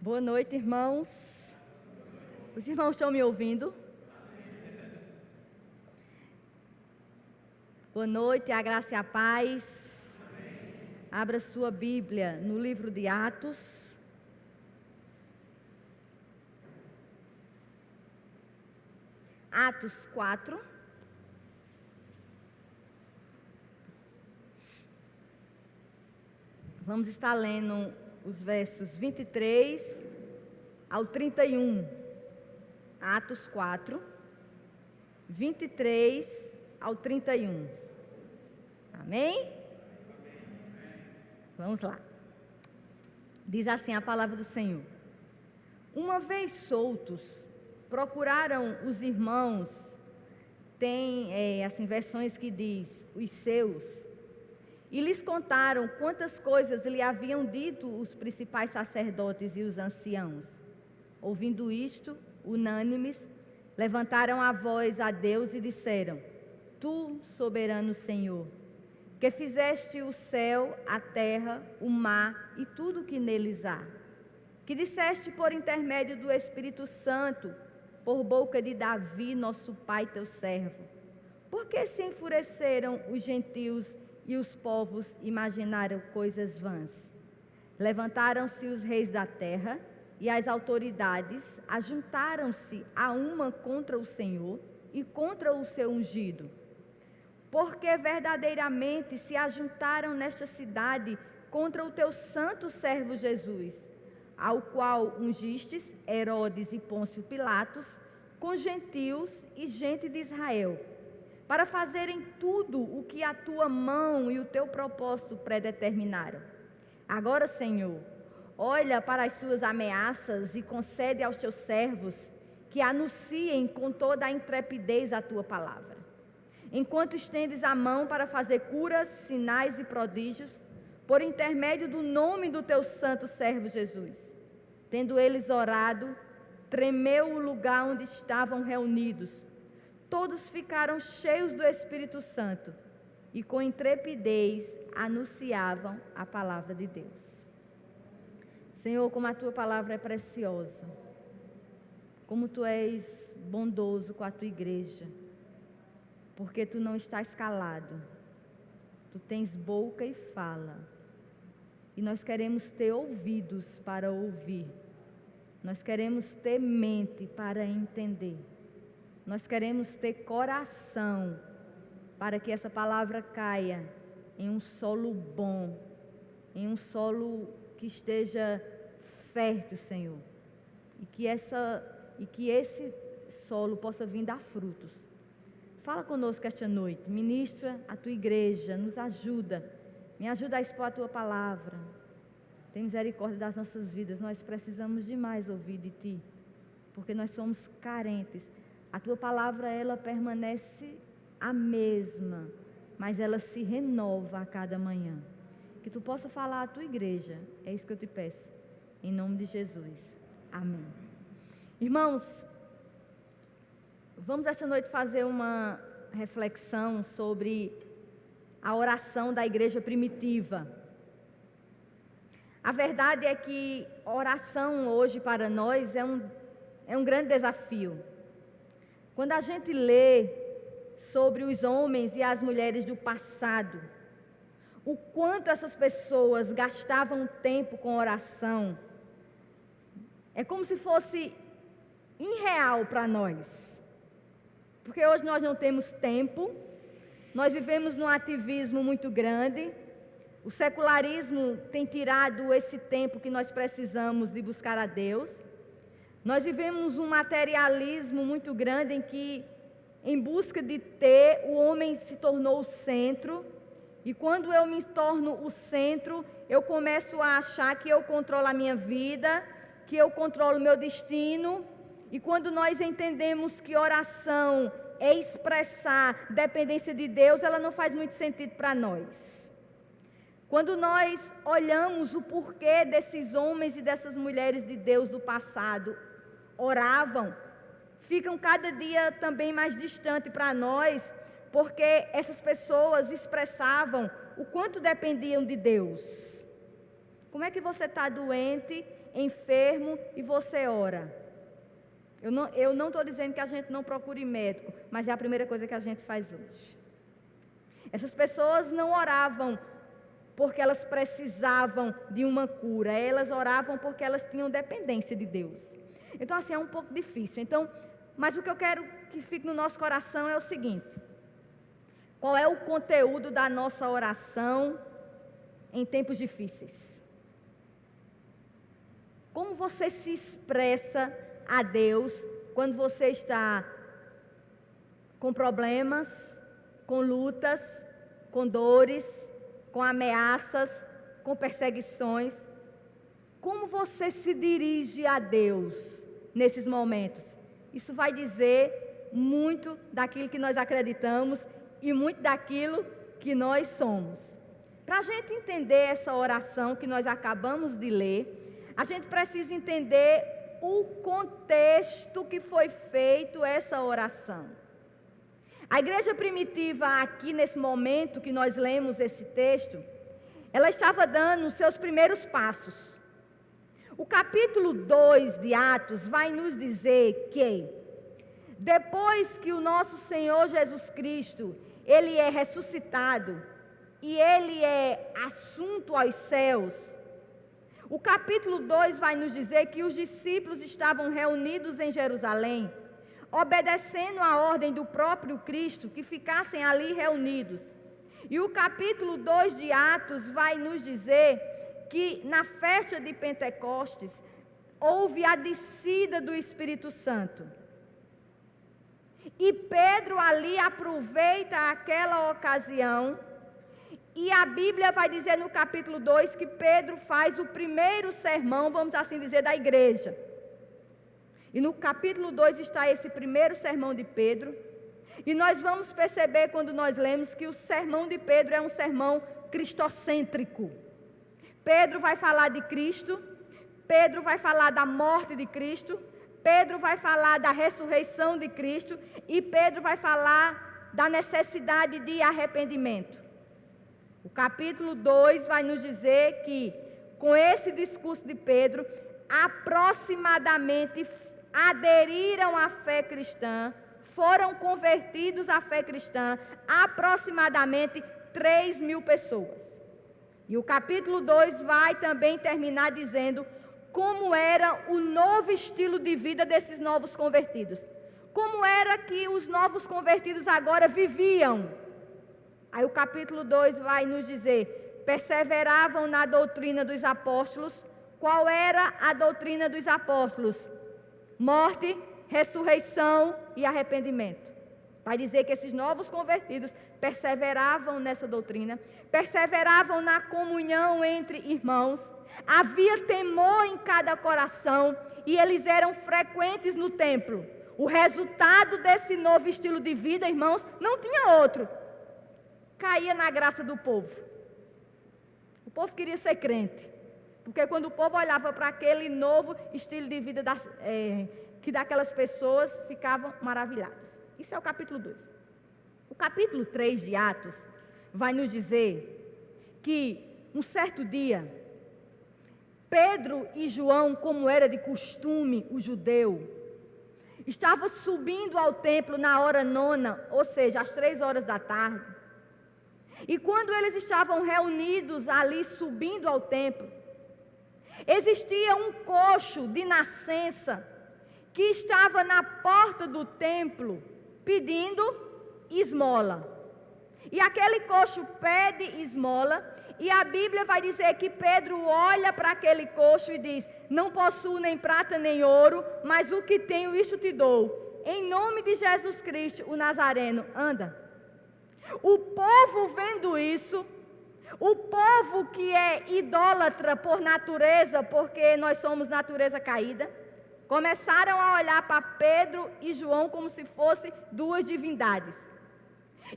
Boa noite, irmãos. Os irmãos estão me ouvindo? Boa noite, a graça e a paz. Abra sua Bíblia no livro de Atos. Atos 4. Vamos estar lendo os versos 23 ao 31. Atos 4, 23 ao 31. Amém? Vamos lá. Diz assim a palavra do Senhor. Uma vez soltos, procuraram os irmãos, tem assim versões que diz, os seus, e lhes contaram quantas coisas lhe haviam dito os principais sacerdotes e os anciãos. Ouvindo isto, unânimes, levantaram a voz a Deus e disseram: Tu, soberano Senhor, que fizeste o céu, a terra, o mar e tudo o que neles há, que disseste por intermédio do Espírito Santo, por boca de Davi, nosso pai, teu servo, por que se enfureceram os gentios e os povos imaginaram coisas vãs? Levantaram-se os reis da terra e as autoridades ajuntaram-se a uma contra o Senhor e contra o seu ungido. Porque verdadeiramente se ajuntaram nesta cidade contra o teu santo servo Jesus, ao qual ungistes Herodes e Pôncio Pilatos, com gentios e gente de Israel, para fazerem tudo o que a tua mão e o teu propósito predeterminaram. Agora, Senhor, olha para as suas ameaças e concede aos teus servos que anunciem com toda a intrepidez a tua palavra. Enquanto estendes a mão para fazer curas, sinais e prodígios, por intermédio do nome do teu santo servo Jesus. Tendo eles orado, tremeu o lugar onde estavam reunidos. Todos ficaram cheios do Espírito Santo e com intrepidez anunciavam a palavra de Deus. Senhor, como a tua palavra é preciosa, como tu és bondoso com a tua igreja, porque tu não estás calado, tu tens boca e fala, e nós queremos ter ouvidos para ouvir, nós queremos ter mente para entender. Nós queremos ter coração para que essa palavra caia em um solo bom, em um solo que esteja fértil, Senhor. E que esse solo possa vir dar frutos. Fala conosco esta noite, ministra a tua igreja, nos ajuda. Me ajuda a expor a tua palavra. Tem misericórdia das nossas vidas. Nós precisamos demais ouvir de ti, porque nós somos carentes. A tua palavra, ela permanece a mesma, mas ela se renova a cada manhã. Que tu possa falar à tua igreja, é isso que eu te peço, em nome de Jesus. Amém. Irmãos, vamos esta noite fazer uma reflexão sobre a oração da igreja primitiva. A verdade é que oração hoje para nós é um grande desafio. Quando a gente lê sobre os homens e as mulheres do passado, o quanto essas pessoas gastavam tempo com oração, é como se fosse irreal para nós. Porque hoje nós não temos tempo, nós vivemos num ativismo muito grande, o secularismo tem tirado esse tempo que nós precisamos de buscar a Deus. Nós vivemos um materialismo muito grande em que, em busca de ter, o homem se tornou o centro. E quando eu me torno o centro, eu começo a achar que eu controlo a minha vida, que eu controlo o meu destino. E quando nós entendemos que oração é expressar dependência de Deus, ela não faz muito sentido para nós. Quando nós olhamos o porquê desses homens e dessas mulheres de Deus do passado oravam, ficam cada dia também mais distante para nós, porque essas pessoas expressavam o quanto dependiam de Deus. Como é que você está doente enfermo e você ora. Eu não estou dizendo que a gente não procure médico, mas é a primeira coisa que a gente faz hoje. Essas pessoas não oravam porque elas precisavam de uma cura, elas oravam porque elas tinham dependência de Deus. Então, assim, é um pouco difícil. Mas o que eu quero que fique no nosso coração é o seguinte: qual é o conteúdo da nossa oração em tempos difíceis? Como você se expressa a Deus quando você está com problemas, com lutas, com dores, com ameaças, com perseguições? Como você se dirige a Deus nesses momentos? Isso vai dizer muito daquilo que nós acreditamos e muito daquilo que nós somos. Para a gente entender essa oração que nós acabamos de ler, a gente precisa entender o contexto que foi feito essa oração. A igreja primitiva aqui nesse momento que nós lemos esse texto, ela estava dando os seus primeiros passos. O capítulo 2 de Atos vai nos dizer que depois que o nosso Senhor Jesus Cristo, ele é ressuscitado e ele é assunto aos céus, o capítulo 2 vai nos dizer que os discípulos estavam reunidos em Jerusalém, obedecendo a ordem do próprio Cristo que ficassem ali reunidos. E o capítulo 2 de Atos vai nos dizer que na festa de Pentecostes houve a descida do Espírito Santo. E Pedro ali aproveita aquela ocasião, e a Bíblia vai dizer no capítulo 2 que Pedro faz o primeiro sermão, vamos assim dizer, da igreja. E no capítulo 2 está esse primeiro sermão de Pedro, e nós vamos perceber quando nós lemos que o sermão de Pedro é um sermão cristocêntrico. Pedro vai falar de Cristo, Pedro vai falar da morte de Cristo, Pedro vai falar da ressurreição de Cristo e Pedro vai falar da necessidade de arrependimento. O capítulo 2 vai nos dizer que, com esse discurso de Pedro, aproximadamente aderiram à fé cristã, foram convertidos à fé cristã, aproximadamente 3.000 pessoas. E o capítulo 2 vai também terminar dizendo como era o novo estilo de vida desses novos convertidos. Como era que os novos convertidos agora viviam. Aí o capítulo 2 vai nos dizer, perseveravam na doutrina dos apóstolos. Qual era a doutrina dos apóstolos? Morte, ressurreição e arrependimento. Vai dizer que esses novos convertidos perseveravam nessa doutrina, perseveravam na comunhão entre irmãos, havia temor em cada coração e eles eram frequentes no templo. O resultado desse novo estilo de vida, irmãos, não tinha outro. Caía na graça do povo. O povo queria ser crente, porque quando o povo olhava para aquele novo estilo de vida que daquelas pessoas ficavam maravilhados. Isso é o capítulo 2. O capítulo 3 de Atos vai nos dizer que um certo dia, Pedro e João, como era de costume o judeu, estavam subindo ao templo na hora 9, ou seja, às 3 horas da tarde. E quando eles estavam reunidos ali subindo ao templo, existia um coxo de nascença que estava na porta do templo pedindo esmola. E aquele coxo pede esmola, e a Bíblia vai dizer que Pedro olha para aquele coxo e diz: não possuo nem prata nem ouro, mas o que tenho isto te dou. Em nome de Jesus Cristo, o Nazareno, anda. O povo vendo isso, o povo que é idólatra por natureza, porque nós somos natureza caída, começaram a olhar para Pedro e João como se fossem duas divindades.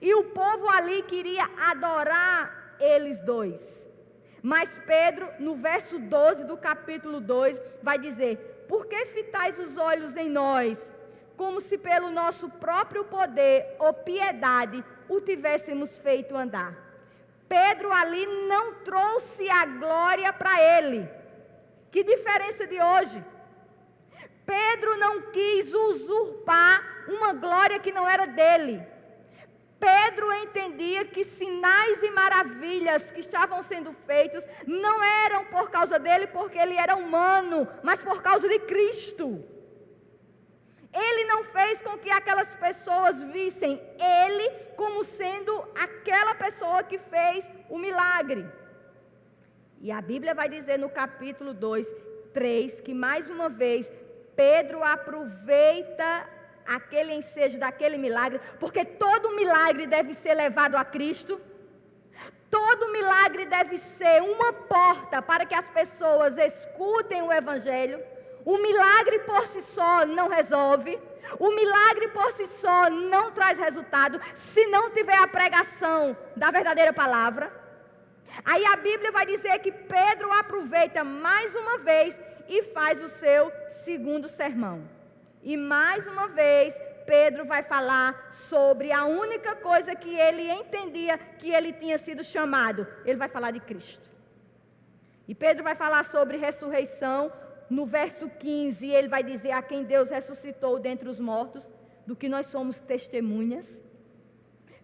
E o povo ali queria adorar eles dois. Mas Pedro, no verso 12 do capítulo 2, vai dizer: por que fitais os olhos em nós, como se pelo nosso próprio poder ou piedade o tivéssemos feito andar? Pedro ali não trouxe a glória para ele. Que diferença de hoje? Pedro não quis usurpar uma glória que não era dele. Pedro entendia que sinais e maravilhas que estavam sendo feitos não eram por causa dele, porque ele era humano, mas por causa de Cristo. Ele não fez com que aquelas pessoas vissem ele como sendo aquela pessoa que fez o milagre. E a Bíblia vai dizer no capítulo 2, 3, que mais uma vez Pedro aproveita aquele ensejo daquele milagre, porque todo milagre deve ser levado a Cristo. Todo milagre deve ser uma porta para que as pessoas escutem o Evangelho. O milagre por si só não resolve. O milagre por si só não traz resultado se não tiver a pregação da verdadeira palavra. Aí a Bíblia vai dizer que Pedro aproveita mais uma vez e faz o seu segundo sermão. E mais uma vez Pedro vai falar sobre a única coisa que ele entendia que ele tinha sido chamado. Ele vai falar de Cristo. E Pedro vai falar sobre ressurreição. No verso 15, ele vai dizer a quem Deus ressuscitou dentre os mortos, do que nós somos testemunhas.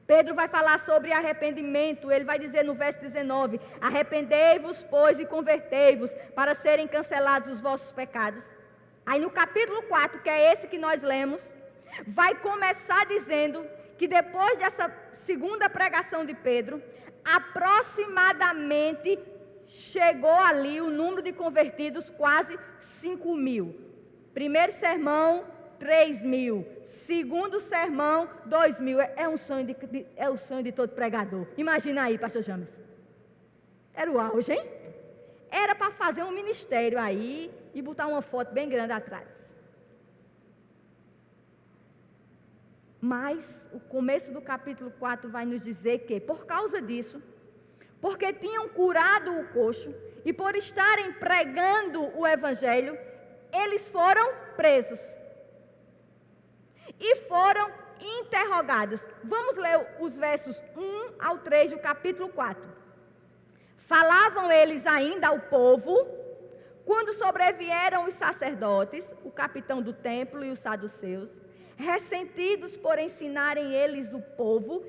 Pedro vai falar sobre arrependimento. Ele vai dizer no verso 19: arrependei-vos, pois, e convertei-vos, para serem cancelados os vossos pecados. Aí no capítulo 4, que é esse que nós lemos, vai começar dizendo que depois dessa segunda pregação de Pedro, aproximadamente chegou ali o número de convertidos quase 5.000. Primeiro sermão, 3.000. Segundo sermão, 2.000. É o sonho de todo pregador. Imagina aí, pastor James. Era o auge, hein? Era para fazer um ministério aí e botar uma foto bem grande atrás. Mas o começo do capítulo 4 vai nos dizer que, por causa disso, porque tinham curado o coxo e por estarem pregando o Evangelho, eles foram presos e foram interrogados. Vamos ler os versos 1 ao 3 do capítulo 4. Falavam eles ainda ao povo, quando sobrevieram os sacerdotes, o capitão do templo e os saduceus, ressentidos por ensinarem eles o povo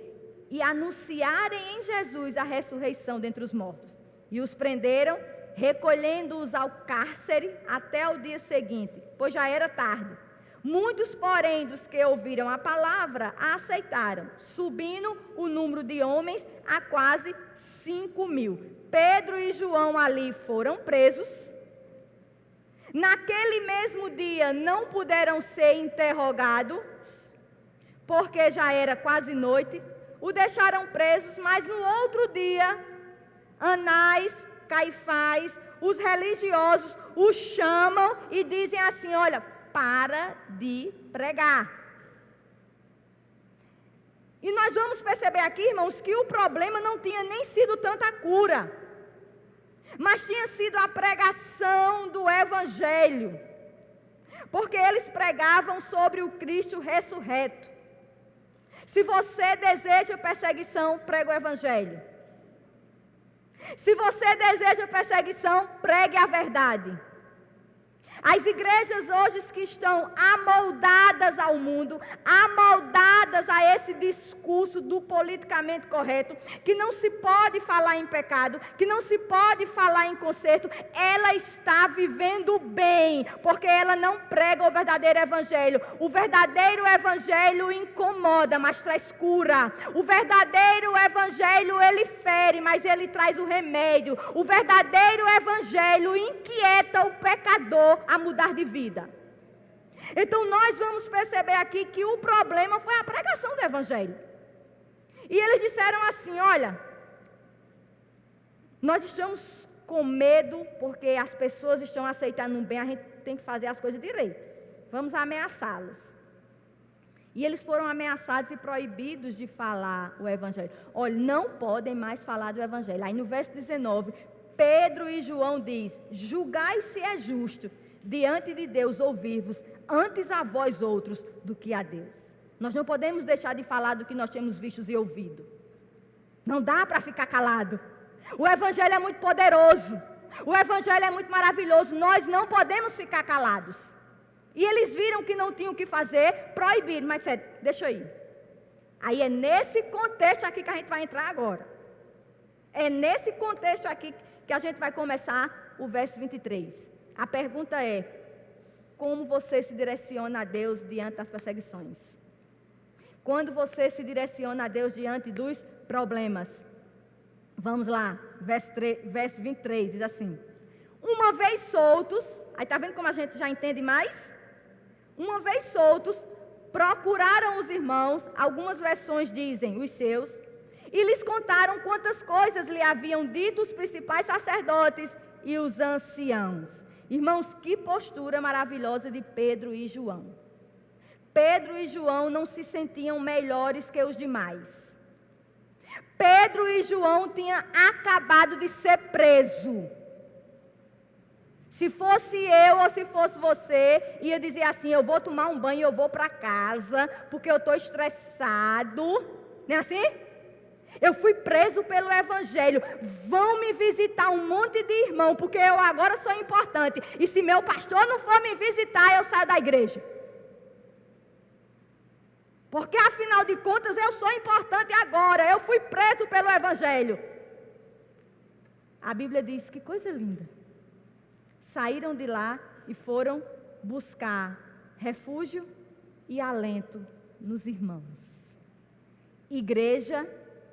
e anunciarem em Jesus a ressurreição dentre os mortos. E os prenderam, recolhendo-os ao cárcere até o dia seguinte, pois já era tarde. Muitos, porém, dos que ouviram a palavra, a aceitaram, subindo o número de homens a quase 5.000. Pedro e João ali foram presos. Naquele mesmo dia não puderam ser interrogados, porque já era quase noite. O deixaram presos, mas no outro dia, Anás, Caifás, os religiosos o chamam e dizem assim: olha, para de pregar. E nós vamos perceber aqui, irmãos, que o problema não tinha nem sido tanta cura, mas tinha sido a pregação do Evangelho, porque eles pregavam sobre o Cristo ressurreto. Se você deseja perseguição, pregue o Evangelho. Se você deseja perseguição, pregue a verdade. As igrejas hoje que estão amoldadas ao mundo, amoldadas a esse discurso do politicamente correto, que não se pode falar em pecado, que não se pode falar em conserto, ela está vivendo bem, porque ela não prega o verdadeiro evangelho. O verdadeiro evangelho incomoda, mas traz cura. O verdadeiro evangelho, ele fere, mas ele traz o remédio. O verdadeiro evangelho inquieta o pecador a mudar de vida. Então nós vamos perceber aqui que o problema foi a pregação do Evangelho. E eles disseram assim: olha, nós estamos com medo porque as pessoas estão aceitando bem, a gente tem que fazer as coisas direito. Vamos ameaçá-los. E eles foram ameaçados e proibidos de falar o Evangelho. Olha, não podem mais falar do Evangelho. Aí no verso 19, Pedro e João diz: julgai se é justo diante de Deus ouvir-vos antes a vós outros do que a Deus. Nós não podemos deixar de falar do que nós temos visto e ouvido. Não dá para ficar calado. O Evangelho é muito poderoso. O evangelho é muito maravilhoso, nós não podemos ficar calados. E eles viram que não tinham o que fazer, proibiram, mas sério, deixa eu ir. Aí é nesse contexto aqui que a gente vai entrar agora. É nesse contexto aqui que a gente vai começar o verso 23. A pergunta é: como você se direciona a Deus diante das perseguições? Quando você se direciona a Deus diante dos problemas? Vamos lá, verso 23, diz assim: uma vez soltos, aí está vendo como a gente já entende mais? Uma vez soltos, procuraram os irmãos, algumas versões dizem os seus, e lhes contaram quantas coisas lhe haviam dito os principais sacerdotes e os anciãos. Irmãos, que postura maravilhosa de Pedro e João. Pedro e João não se sentiam melhores que os demais. Pedro e João tinham acabado de ser preso. Se fosse eu ou se fosse você, ia dizer assim: eu vou tomar um banho e eu vou para casa, porque eu estou estressado. Não é assim? Eu fui preso pelo evangelho. Vão me visitar um monte de irmão, porque eu agora sou importante. E se meu pastor não for me visitar, eu saio da igreja. Porque afinal de contas eu sou importante agora. Eu fui preso pelo evangelho. A Bíblia diz: que coisa linda. Saíram de lá e foram buscar refúgio e alento nos irmãos. Igreja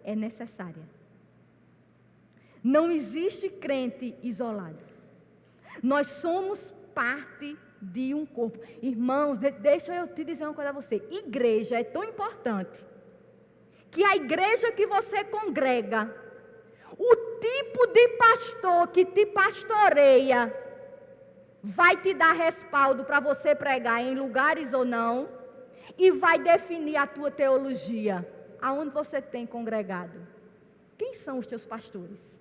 é necessária. Não existe crente isolado. Nós somos parte de um corpo. Irmãos, deixa eu te dizer uma coisa a você. Igreja é tão importante que a igreja que você congrega, o tipo de pastor que te pastoreia, vai te dar respaldo para você pregar em lugares ou não, e vai definir a tua teologia. Aonde você tem congregado? Quem são os teus pastores?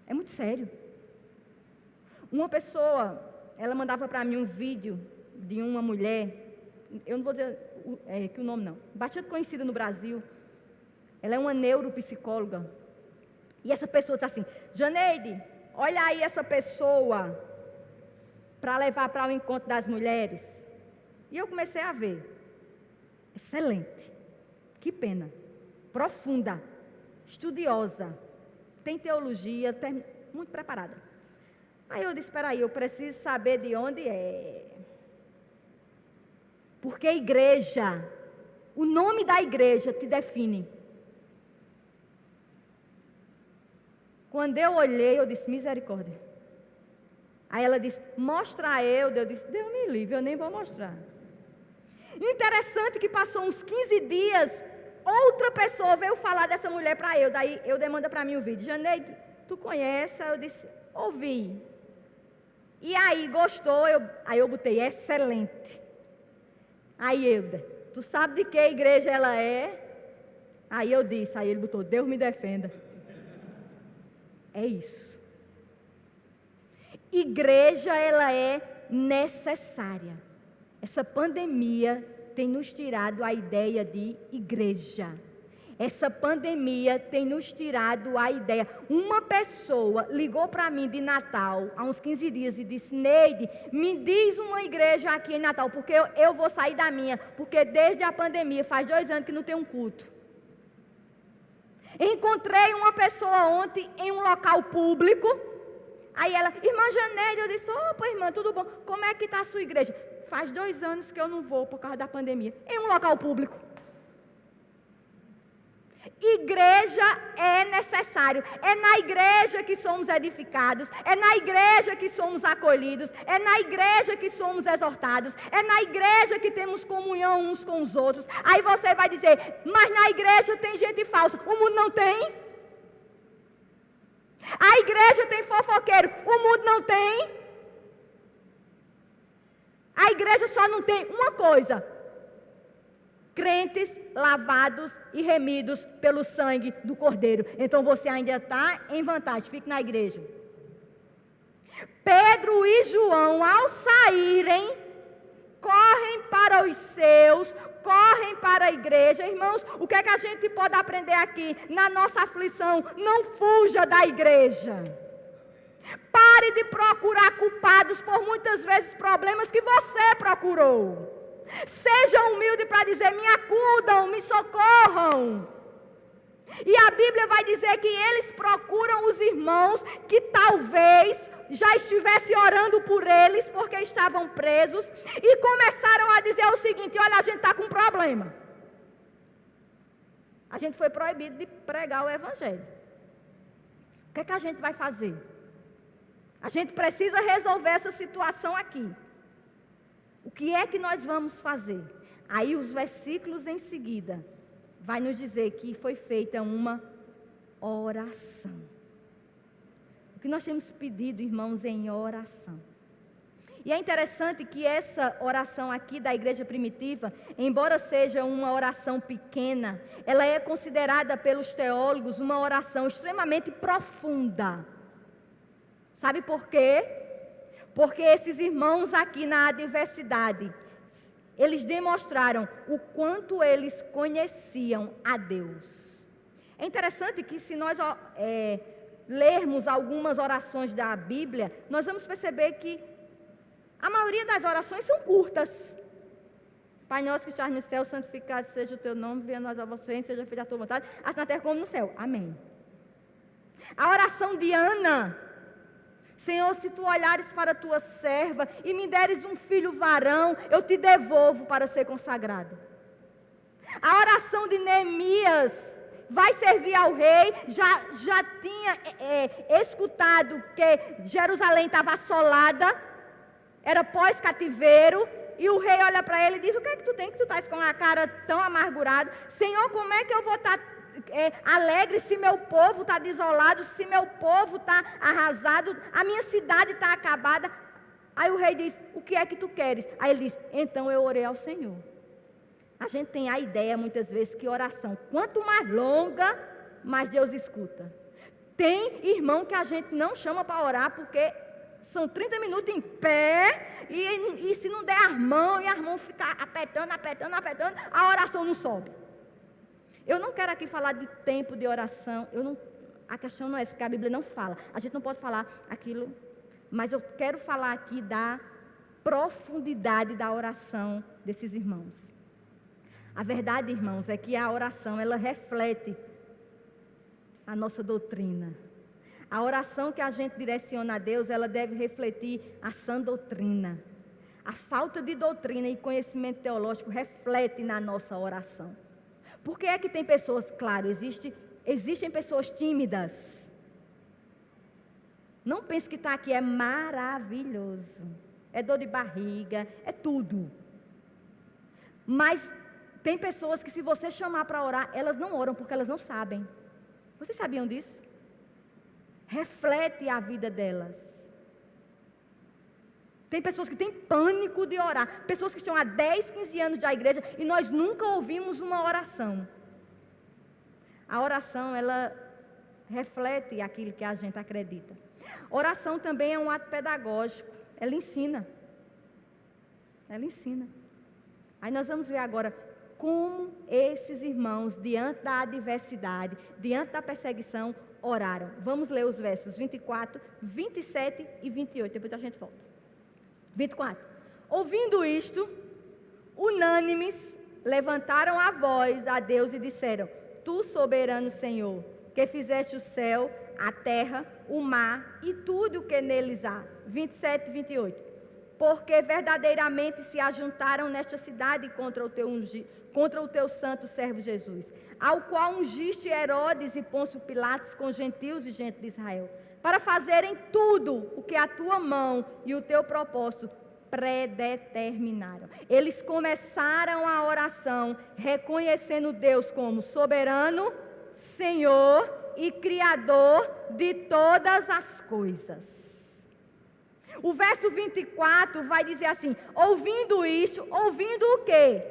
É muito sério. Uma pessoa, ela mandava para mim um vídeo de uma mulher, eu não vou dizer que o nome não, bastante conhecida no Brasil. Ela é uma neuropsicóloga. E essa pessoa disse assim: Janeide, olha aí essa pessoa para levar para o encontro das mulheres. E eu comecei a ver. Excelente. Que pena. Profunda. Estudiosa. Tem teologia, muito preparada. Aí eu disse: espera aí, eu preciso saber de onde é. Porque igreja, o nome da igreja te define. Quando eu olhei, eu disse: misericórdia. Aí ela disse: mostra eu disse: Deus me livre, eu nem vou mostrar. Interessante que passou uns 15 dias, outra pessoa veio falar dessa mulher para eu. Daí eu demanda para mim o vídeo: Janeide, tu conhece? Aí eu disse: ouvi. E aí, gostou? Aí eu botei: excelente. Aí tu sabe de que igreja ela é? Aí eu disse, aí ele botou: Deus me defenda. É isso. Igreja, ela é necessária. Essa pandemia tem nos tirado a ideia de igreja. Essa pandemia tem nos tirado a ideia. Uma pessoa ligou para mim de Natal, há uns 15 dias, e disse: Neide, me diz uma igreja aqui em Natal, porque eu vou sair da minha, porque desde a pandemia, faz 2 anos que não tem um culto. Encontrei uma pessoa ontem em um local público. Aí ela: irmã Janeide, eu disse: opa, irmã, tudo bom? Como é que está a sua igreja? Faz 2 anos que eu não vou por causa da pandemia. Em um local público. Igreja é necessário. É na igreja que somos edificados. É na igreja que somos acolhidos. É na igreja que somos exortados. É na igreja que temos comunhão uns com os outros. Aí você vai dizer: mas na igreja tem gente falsa. O mundo não tem? A igreja tem fofoqueiro, o mundo não tem. A igreja só não tem uma coisa: crentes lavados e remidos pelo sangue do Cordeiro. Então você ainda está em vantagem, fique na igreja. Pedro e João, ao saírem, correm para os seus, correm para a igreja. Irmãos, o que é que a gente pode aprender aqui? Na nossa aflição, não fuja da igreja. Pare de procurar culpados por muitas vezes problemas que você procurou. Seja humilde para dizer: me acudam, me socorram. E a Bíblia vai dizer que eles procuram os irmãos que talvez já estivessem orando por eles porque estavam presos e começaram a dizer o seguinte: olha, a gente está com um problema. A gente foi proibido de pregar o Evangelho. O que é que a gente vai fazer? A gente precisa resolver essa situação aqui. O que é que nós vamos fazer? Aí os versículos em seguida vai nos dizer que foi feita uma oração. O que nós temos pedido, irmãos, em oração. E é interessante que essa oração aqui da igreja primitiva, embora seja uma oração pequena, ela é considerada pelos teólogos uma oração extremamente profunda. Sabe por quê? Porque esses irmãos aqui na adversidade, eles demonstraram o quanto eles conheciam a Deus. É interessante que se nós lermos algumas orações da Bíblia, nós vamos perceber que a maioria das orações são curtas. Pai nosso que estás no céu, santificado seja o teu nome, venha a nós a vosso reino, seja feita a tua vontade, assim na terra como no céu. Amém. A oração de Ana: Senhor, se tu olhares para a tua serva e me deres um filho varão, eu te devolvo para ser consagrado. A oração de Neemias: vai servir ao rei, já tinha escutado que Jerusalém estava assolada, era pós-cativeiro, e o rei olha para ele e diz: o que é que tu tem, que tu estás com a cara tão amargurada? Senhor, como é que eu vou estar alegre se meu povo está desolado, se meu povo está arrasado, a minha cidade está acabada? Aí o rei diz: o que é que tu queres? Aí ele diz: então eu orei ao Senhor. A gente tem a ideia muitas vezes que oração, quanto mais longa, mais Deus escuta. Tem irmão que a gente não chama para orar porque são 30 minutos em pé e se não der as mãos e as mãos ficam apertando, a oração não sobe. Eu não quero aqui falar de tempo de oração, a questão não é essa, porque a Bíblia não fala. A gente não pode falar aquilo, mas eu quero falar aqui da profundidade da oração desses irmãos. A verdade, irmãos, é que a oração, ela reflete a nossa doutrina. A oração que a gente direciona a Deus, ela deve refletir a sã doutrina. A falta de doutrina e conhecimento teológico reflete na nossa oração. Por que é que tem pessoas, claro, existem pessoas tímidas. Não pense que estar aqui é maravilhoso. É dor de barriga, é tudo. Mas tem pessoas que se você chamar para orar, elas não oram porque elas não sabem. Vocês sabiam disso? Reflete a vida delas. Tem pessoas que têm pânico de orar. Pessoas que estão há 10, 15 anos da igreja e nós nunca ouvimos uma oração. A oração, ela reflete aquilo que a gente acredita. Oração também é um ato pedagógico. Ela ensina. Ela ensina. Aí nós vamos ver agora como esses irmãos, diante da adversidade, diante da perseguição, oraram. Vamos ler os versos 24, 27 e 28. Depois a gente volta. 24. Ouvindo isto, unânimes, levantaram a voz a Deus e disseram: Tu, soberano Senhor, que fizeste o céu, a terra, o mar e tudo o que neles há. 27 e 28. Porque verdadeiramente se ajuntaram nesta cidade contra o teu santo servo Jesus, ao qual ungiste Herodes e Pôncio Pilatos com gentios e gente de Israel, para fazerem tudo o que a tua mão e o teu propósito predeterminaram. Eles começaram a oração reconhecendo Deus como soberano, Senhor e Criador de todas as coisas. O verso 24 vai dizer assim: ouvindo isto, ouvindo o quê?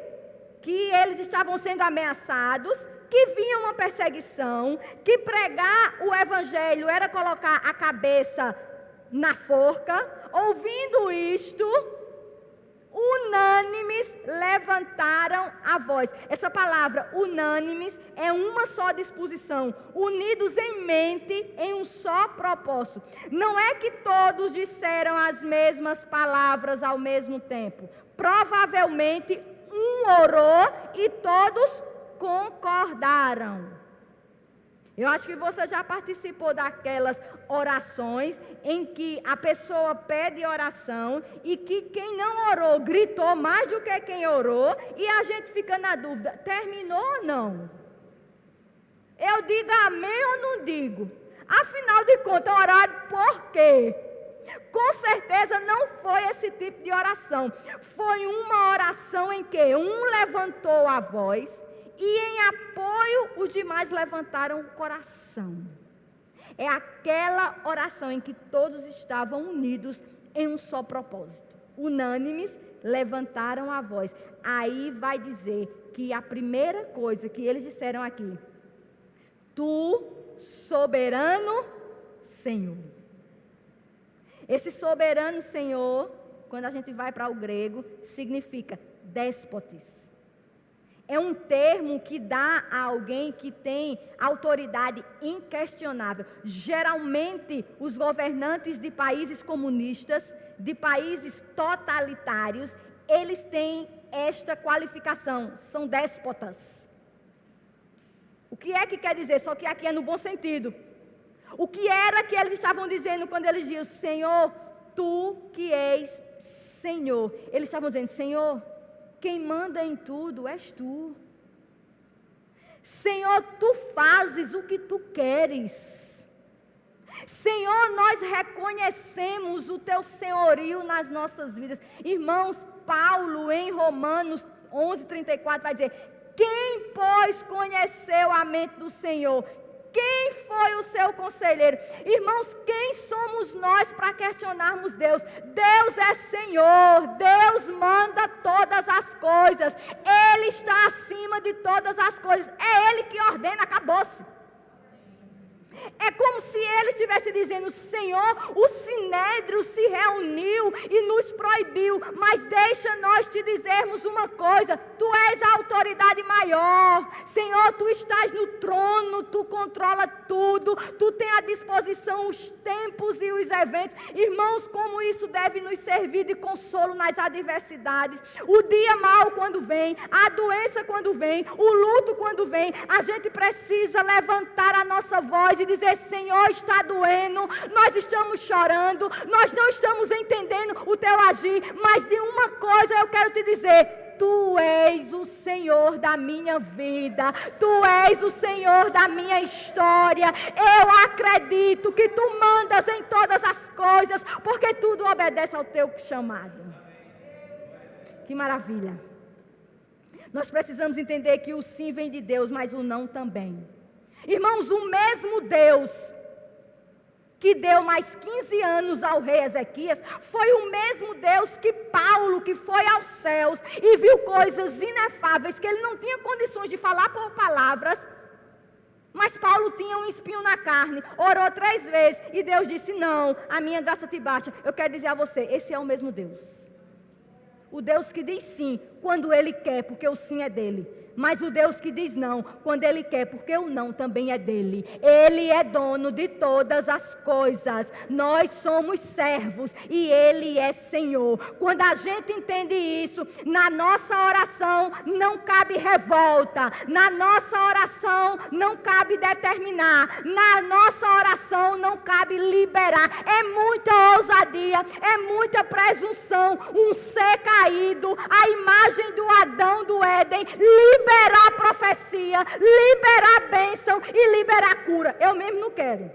Que eles estavam sendo ameaçados, que vinha uma perseguição, que pregar o evangelho era colocar a cabeça na forca. Ouvindo isto, unânimes levantaram a voz. Essa palavra unânimes é uma só disposição, unidos em mente, em um só propósito. Não é que todos disseram as mesmas palavras ao mesmo tempo. Provavelmente um orou e todos concordaram. Eu acho que você já participou daquelas orações em que a pessoa pede oração e que quem não orou gritou mais do que quem orou e a gente fica na dúvida, terminou ou não? Eu digo amém ou não digo? Afinal de contas, orar por quê? Com certeza não foi esse tipo de oração. Foi uma oração em que um levantou a voz e em apoio, os demais levantaram o coração. É aquela oração em que todos estavam unidos em um só propósito. Unânimes, levantaram a voz. Aí vai dizer que a primeira coisa que eles disseram aqui: Tu, soberano Senhor. Esse soberano Senhor, quando a gente vai para o grego, significa déspotes. É um termo que dá a alguém que tem autoridade inquestionável. Geralmente, os governantes de países comunistas, de países totalitários, eles têm esta qualificação, são déspotas. O que é que quer dizer? Só que aqui é no bom sentido. O que era que eles estavam dizendo quando eles diziam, Senhor, Tu que és Senhor? Eles estavam dizendo, Senhor, quem manda em tudo és Tu. Senhor, Tu fazes o que Tu queres. Senhor, nós reconhecemos o Teu senhorio nas nossas vidas. Irmãos, Paulo em Romanos 11:34 vai dizer, quem, pois, conheceu a mente do Senhor? Quem foi o seu conselheiro? Irmãos, quem somos nós para questionarmos Deus? Deus é Senhor, Deus manda todas as coisas, Ele está acima de todas as coisas, é Ele que ordena, acabou-se. É como se ele estivesse dizendo, Senhor, o Sinédrio se reuniu e nos proibiu, mas deixa nós te dizermos uma coisa, Tu és a autoridade maior, Senhor, Tu estás no trono, Tu controla tudo, Tu tem à disposição os tempos e os eventos. Irmãos, como isso deve nos servir de consolo nas adversidades, o dia mau quando vem, a doença quando vem, o luto quando vem, a gente precisa levantar a nossa voz e dizer, Senhor, está doendo, nós estamos chorando, nós não estamos entendendo o Teu agir, mas de uma coisa eu quero te dizer, Tu és o Senhor da minha vida, Tu és o Senhor da minha história, eu acredito que Tu mandas em todas as coisas, porque tudo obedece ao Teu chamado. Que maravilha! Nós precisamos entender que o sim vem de Deus, mas o não também. Irmãos, o mesmo Deus que deu mais 15 anos ao rei Ezequias, foi o mesmo Deus que Paulo, que foi aos céus e viu coisas inefáveis que ele não tinha condições de falar por palavras, mas Paulo tinha um espinho na carne, orou 3 vezes e Deus disse, não, a minha graça te basta. Eu quero dizer a você, esse é o mesmo Deus. O Deus que diz sim, quando Ele quer, porque o sim é dEle. Mas o Deus que diz não, quando Ele quer, porque o não também é dEle. Ele é dono de todas as coisas. Nós somos servos e Ele é Senhor. Quando a gente entende isso, na nossa oração não cabe revolta. Na nossa oração não cabe determinar. Na nossa oração não cabe liberar. É muita ousadia, é muita presunção. Um ser caído, a imagem do Adão do Éden, liberar a profecia, liberar a bênção e liberar a cura. Eu mesmo não quero.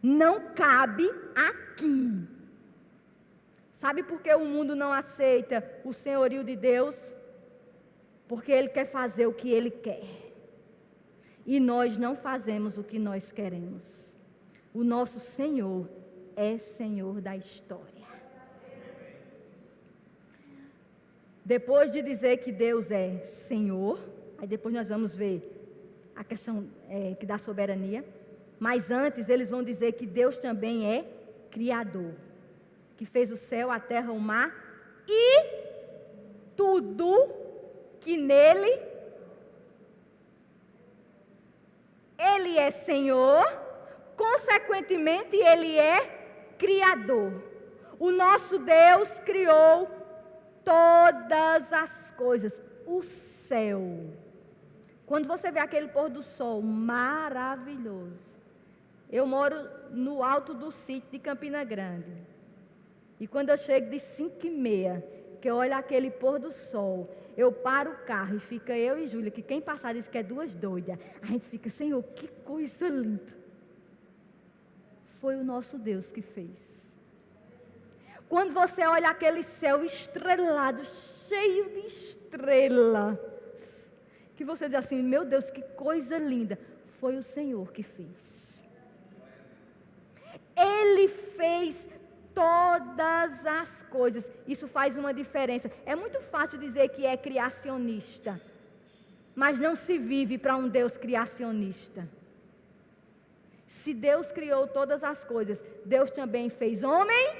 Não cabe aqui. Sabe por que o mundo não aceita o senhorio de Deus? Porque ele quer fazer o que ele quer. E nós não fazemos o que nós queremos. O nosso Senhor é Senhor da história. Depois de dizer que Deus é Senhor, aí depois nós vamos ver a questão que dá soberania. Mas antes eles vão dizer que Deus também é Criador. que fez o céu, a terra, o mar e tudo que nele. Ele é Senhor, consequentemente, Ele é Criador. O nosso Deus criou todas as coisas. O céu. Quando você vê aquele pôr do sol maravilhoso. Eu moro no alto do sítio de Campina Grande. E quando eu chego de 5h30, que eu olho aquele pôr do sol, eu paro o carro e fica eu e Júlia, que quem passar diz que é duas doidas. A gente fica, Senhor, que coisa linda. Foi o nosso Deus que fez. Quando você olha aquele céu estrelado, cheio de estrelas, que você diz assim, meu Deus, que coisa linda. Foi o Senhor que fez. Ele fez todas as coisas. Isso faz uma diferença. É muito fácil dizer que é criacionista, mas não se vive para um Deus criacionista. Se Deus criou todas as coisas, Deus também fez homem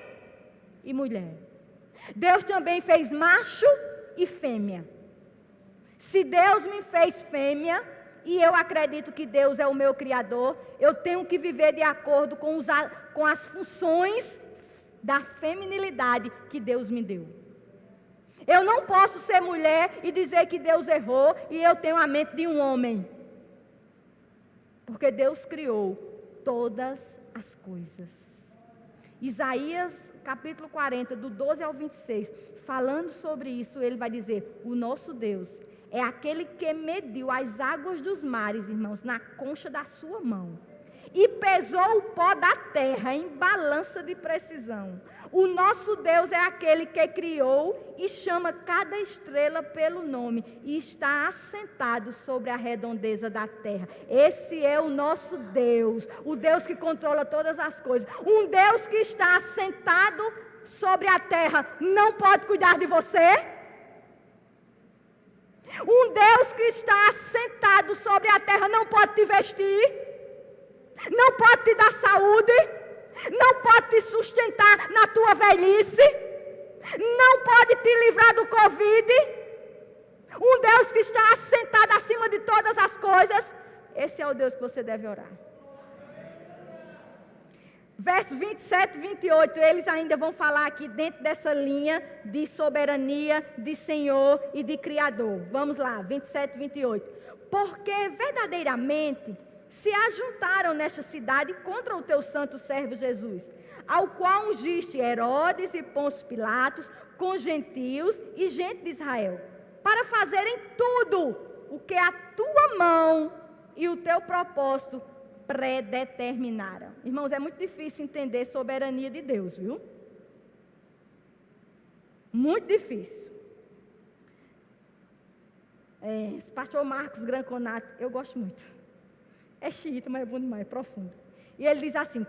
e mulher. Deus também fez macho e fêmea. Se Deus me fez fêmea, e eu acredito que Deus é o meu Criador, eu tenho que viver de acordo com as funções da feminilidade que Deus me deu. Eu não posso ser mulher e dizer que Deus errou e eu tenho a mente de um homem. Porque Deus criou todas as coisas. Isaías capítulo 40, do 12 ao 26, falando sobre isso, ele vai dizer, o nosso Deus é aquele que mediu as águas dos mares, irmãos, na concha da sua mão. E pesou o pó da terra em balança de precisão. O nosso Deus é aquele que criou e chama cada estrela pelo nome e está assentado sobre a redondeza da terra. Esse é o nosso Deus, o Deus que controla todas as coisas. Um Deus que está assentado sobre a terra não pode cuidar de você? Um Deus que está assentado sobre a terra não pode te vestir? Não pode te dar saúde, não pode te sustentar na tua velhice, não pode te livrar do Covid. Um Deus que está assentado acima de todas as coisas, esse é o Deus que você deve orar. Versos 27 e 28, eles ainda vão falar aqui dentro dessa linha de soberania, de Senhor e de Criador. Vamos lá, 27 e 28. Porque verdadeiramente se ajuntaram nesta cidade contra o teu santo servo Jesus, ao qual ungiste Herodes e Pôncio Pilatos, com gentios e gente de Israel, para fazerem tudo o que a tua mão e o teu propósito predeterminaram. Irmãos, é muito difícil entender soberania de Deus, viu? Muito difícil. Esse pastor Marcos Granconato, eu gosto muito. É xiita, mas é bom demais, é profundo. E ele diz assim,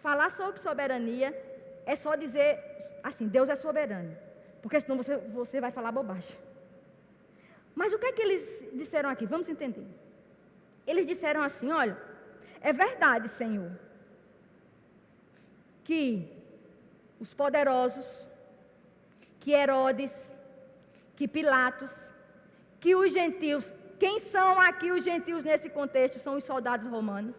falar sobre soberania é só dizer assim, Deus é soberano. Porque senão você vai falar bobagem. Mas o que é que eles disseram aqui? Vamos entender. Eles disseram assim, olha, é verdade, Senhor, que os poderosos, que Herodes, que Pilatos, que os gentios. Quem são aqui os gentios nesse contexto? São os soldados romanos.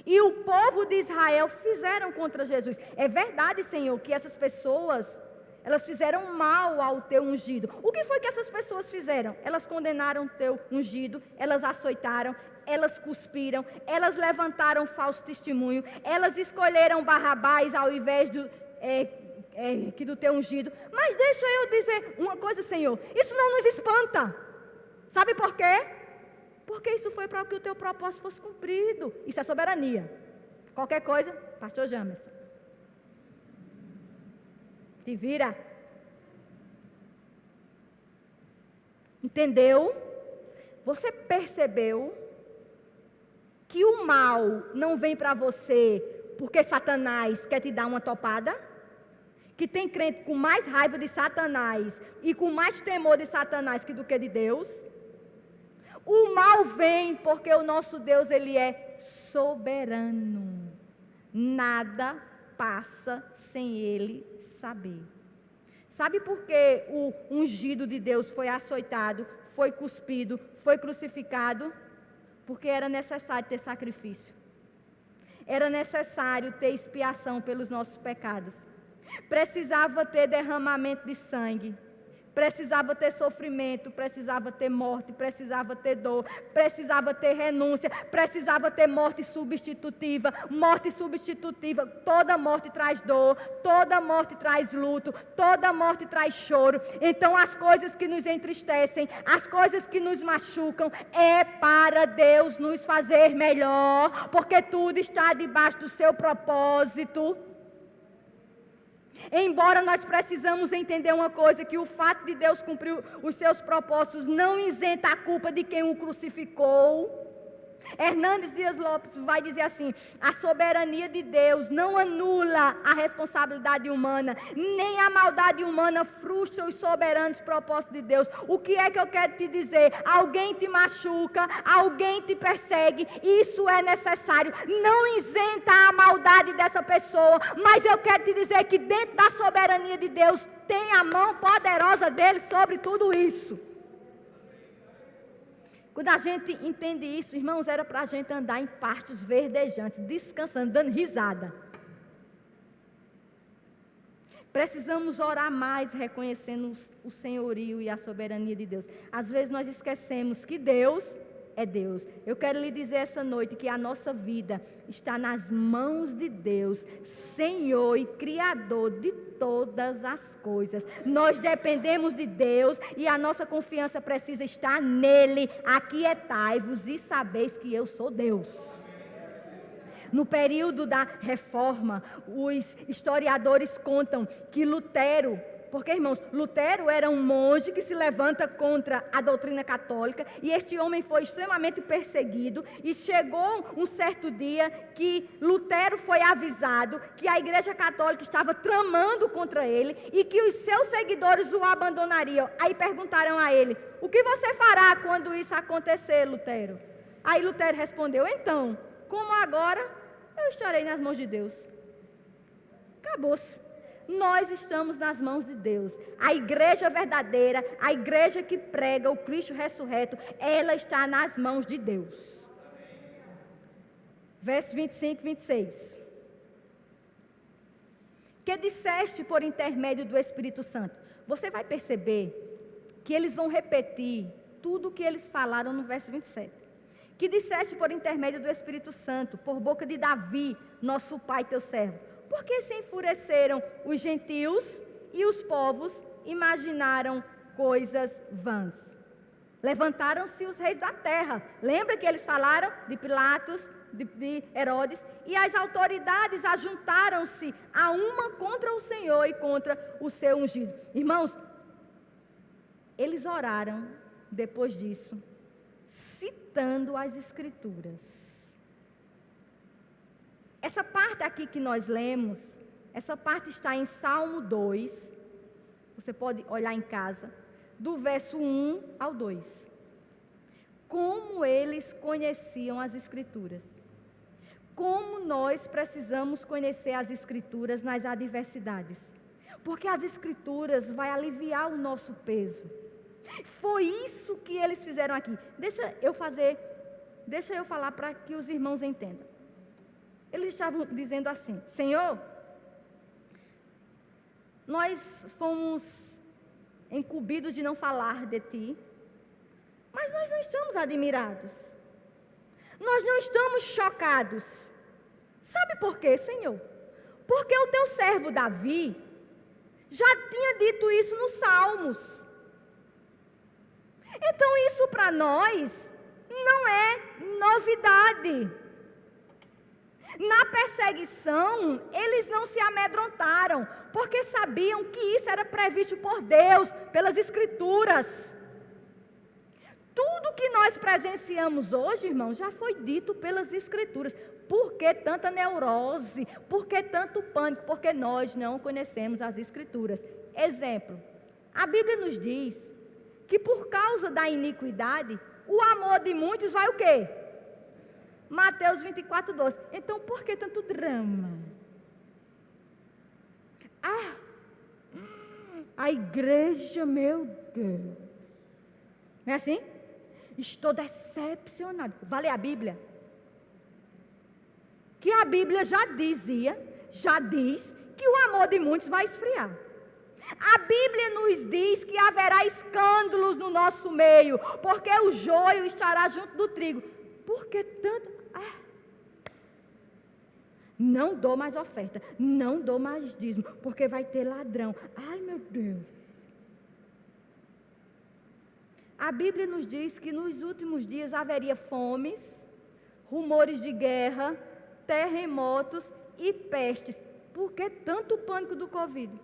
E o povo de Israel fizeram contra Jesus. É verdade, Senhor, que essas pessoas, elas fizeram mal ao teu ungido. O que foi que essas pessoas fizeram? Elas condenaram o teu ungido, elas açoitaram, elas cuspiram, elas levantaram falso testemunho, elas escolheram Barrabás ao invés do teu ungido. Mas deixa eu dizer uma coisa, Senhor, isso não nos espanta. Sabe por quê? Porque isso foi para que o teu propósito fosse cumprido. Isso é soberania. Qualquer coisa, pastor Jamerson. Te vira. Entendeu? Você percebeu que o mal não vem para você porque Satanás quer te dar uma topada? Que tem crente com mais raiva de Satanás e com mais temor de Satanás do que de Deus? O mal vem porque o nosso Deus, ele é soberano. Nada passa sem ele saber. Sabe por que o ungido de Deus foi açoitado, foi cuspido, foi crucificado? Porque era necessário ter sacrifício. Era necessário ter expiação pelos nossos pecados. Precisava ter derramamento de sangue. Precisava ter sofrimento, precisava ter morte, precisava ter dor, precisava ter renúncia, precisava ter morte substitutiva. Morte substitutiva, toda morte traz dor, toda morte traz luto, toda morte traz choro. Então as coisas que nos entristecem, as coisas que nos machucam, é para Deus nos fazer melhor, porque tudo está debaixo do seu propósito. Embora nós precisamos entender uma coisa, que o fato de Deus cumprir os seus propósitos não isenta a culpa de quem o crucificou. Hernandes Dias Lopes vai dizer assim: a soberania de Deus não anula a responsabilidade humana, nem a maldade humana frustra os soberanos propósitos de Deus. O que é que eu quero te dizer? Alguém te machuca, alguém te persegue, isso é necessário. Não isenta a maldade dessa pessoa, mas eu quero te dizer que dentro da soberania de Deus tem a mão poderosa dele sobre tudo isso. Quando a gente entende isso, irmãos, era para a gente andar em pastos verdejantes, descansando, dando risada. Precisamos orar mais, reconhecendo o senhorio e a soberania de Deus. Às vezes nós esquecemos que Deus é Deus. Eu quero lhe dizer essa noite que a nossa vida está nas mãos de Deus, Senhor e Criador de todas as coisas. Nós dependemos de Deus e a nossa confiança precisa estar nele. Aquietai-vos e sabeis que eu sou Deus. No período da Reforma, os historiadores contam que Lutero, porque, irmãos, Lutero era um monge que se levanta contra a doutrina católica, e este homem foi extremamente perseguido, e chegou um certo dia que Lutero foi avisado que a Igreja Católica estava tramando contra ele, e que os seus seguidores o abandonariam. Aí perguntaram a ele: o que você fará quando isso acontecer, Lutero? Aí Lutero respondeu: então, como agora, eu estarei nas mãos de Deus. Acabou-se. Nós estamos nas mãos de Deus. A igreja verdadeira, a igreja que prega o Cristo ressurreto, ela está nas mãos de Deus. Verso 25 e 26. Que disseste por intermédio do Espírito Santo? Você vai perceber que eles vão repetir tudo o que eles falaram no verso 27. Que disseste por intermédio do Espírito Santo, por boca de Davi, nosso pai, teu servo. Por que se enfureceram os gentios e os povos imaginaram coisas vãs? Levantaram-se os reis da terra. Lembra que eles falaram de Pilatos, de Herodes? E as autoridades ajuntaram-se a uma contra o Senhor e contra o seu ungido. Irmãos, eles oraram depois disso, citando as Escrituras. Essa parte aqui que nós lemos, essa parte está em Salmo 2, você pode olhar em casa, do verso 1 ao 2. Como eles conheciam as Escrituras. Como nós precisamos conhecer as Escrituras nas adversidades. Porque as Escrituras vão aliviar o nosso peso. Foi isso que eles fizeram aqui. Deixa eu falar para que os irmãos entendam. Eles estavam dizendo assim: Senhor, nós fomos incumbidos de não falar de Ti, mas nós não estamos admirados, nós não estamos chocados. Sabe por quê, Senhor? Porque o Teu servo Davi já tinha dito isso nos Salmos. Então isso para nós não é novidade. Na perseguição, eles não se amedrontaram, porque sabiam que isso era previsto por Deus, pelas Escrituras. Tudo que nós presenciamos hoje, irmãos, já foi dito pelas Escrituras. Por que tanta neurose? Por que tanto pânico? Porque nós não conhecemos as Escrituras. Exemplo, a Bíblia nos diz que por causa da iniquidade, o amor de muitos vai o quê? Mateus 24, 12. Então, por que tanto drama? A igreja, meu Deus. Não é assim? Estou decepcionado. Vale a Bíblia? Que a Bíblia já diz que o amor de muitos vai esfriar. A Bíblia nos diz que haverá escândalos no nosso meio, porque o joio estará junto do trigo. Por que tanto? Não dou mais oferta, não dou mais dízimo, porque vai ter ladrão. Ai, meu Deus. A Bíblia nos diz que nos últimos dias haveria fomes, rumores de guerra, terremotos e pestes. Por que tanto pânico do Covid?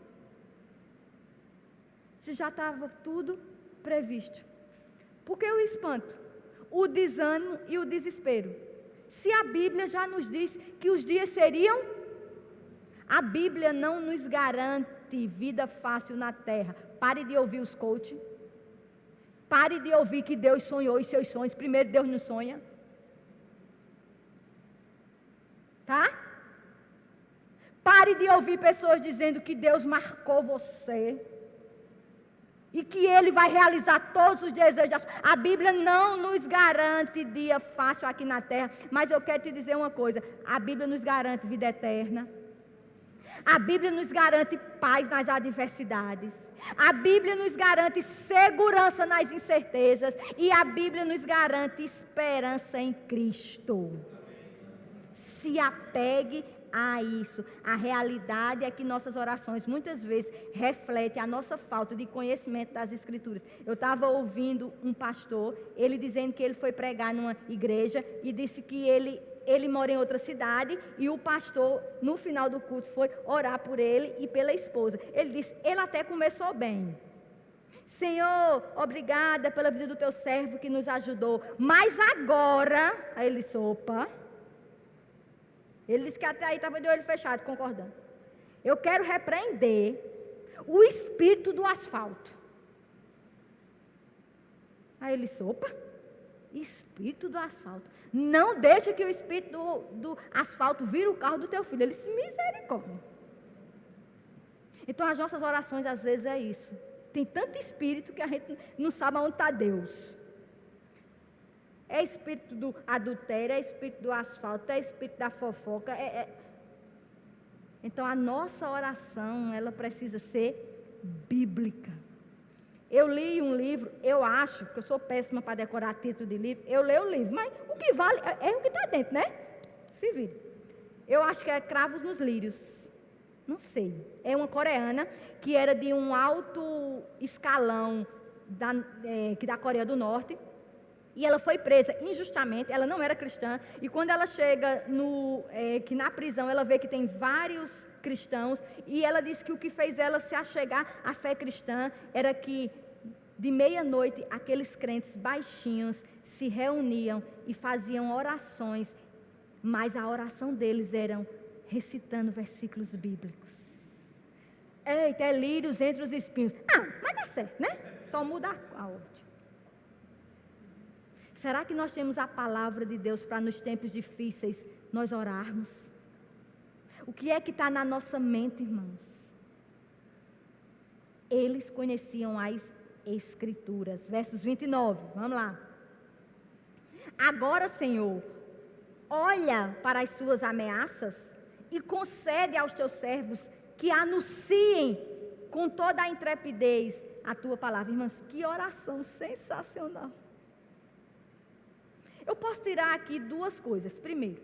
Se já estava tudo previsto. Por que o espanto, o desânimo e o desespero? Se a Bíblia já nos diz que os dias seriam, a Bíblia não nos garante vida fácil na terra. Pare de ouvir os coaches. Pare de ouvir que Deus sonhou os seus sonhos. Primeiro, Deus não sonha. Tá? Pare de ouvir pessoas dizendo que Deus marcou você. E que Ele vai realizar todos os desejos. A Bíblia não nos garante dia fácil aqui na terra. Mas eu quero te dizer uma coisa. A Bíblia nos garante vida eterna. A Bíblia nos garante paz nas adversidades. A Bíblia nos garante segurança nas incertezas. E a Bíblia nos garante esperança em Cristo. Se apegue a isso. A realidade é que nossas orações muitas vezes refletem a nossa falta de conhecimento das Escrituras. Eu estava ouvindo um pastor, ele dizendo que ele foi pregar numa igreja e disse que ele mora em outra cidade e o pastor, no final do culto, foi orar por ele e pela esposa. Ele disse, ele até começou bem. Senhor, obrigada pela vida do teu servo que nos ajudou. Mas agora, aí ele disse, opa. Ele disse que até aí estava de olho fechado, concordando. Eu quero repreender o espírito do asfalto. Aí ele disse, opa, espírito do asfalto. Não deixa que o espírito do asfalto vire o carro do teu filho. Ele disse, misericórdia. Então as nossas orações às vezes é isso. Tem tanto espírito que a gente não sabe aonde está Deus. É espírito do adultério, é espírito do asfalto, é espírito da fofoca. Então, a nossa oração, ela precisa ser bíblica. Eu li um livro, eu acho, que eu sou péssima para decorar título de livro, eu leio o livro, mas o que vale é o que está dentro, né? Se vira. Eu acho que é Cravos nos Lírios. Não sei. É uma coreana que era de um alto escalão da Coreia do Norte. E ela foi presa injustamente, ela não era cristã, e quando ela chega que na prisão, ela vê que tem vários cristãos, e ela diz que o que fez ela se achegar à fé cristã, era que de meia-noite, aqueles crentes baixinhos se reuniam e faziam orações, mas a oração deles eram recitando versículos bíblicos. Eita, é lírios entre os espinhos. Não, mas dá certo, né? Só muda a ordem. Será que nós temos a palavra de Deus para nos tempos difíceis nós orarmos? O que é que está na nossa mente, irmãos? Eles conheciam as Escrituras. Versos 29, vamos lá. Agora, Senhor, olha para as suas ameaças e concede aos teus servos que anunciem com toda a intrepidez a tua palavra. Irmãos, que oração sensacional. Eu posso tirar aqui duas coisas. Primeiro,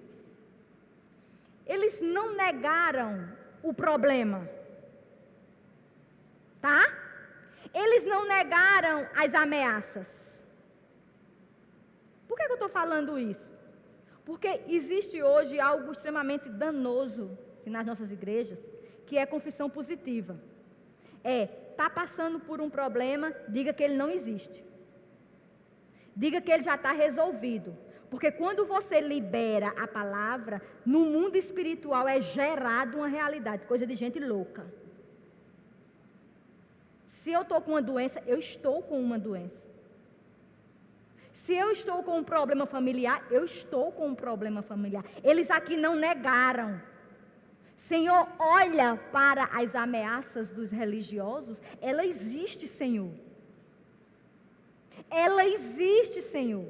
eles não negaram o problema, tá? Eles não negaram as ameaças. Por que eu estou falando isso? Porque existe hoje algo extremamente danoso nas nossas igrejas, que é confissão positiva. Está passando por um problema, diga que ele não existe. Diga que ele já está resolvido. Porque quando você libera a palavra, no mundo espiritual é gerado uma realidade, coisa de gente louca. Se eu estou com uma doença, eu estou com uma doença. Se eu estou com um problema familiar, eu estou com um problema familiar. Eles aqui não negaram. Senhor, olha para as ameaças dos religiosos. Ela existe, Senhor. Ela existe, Senhor.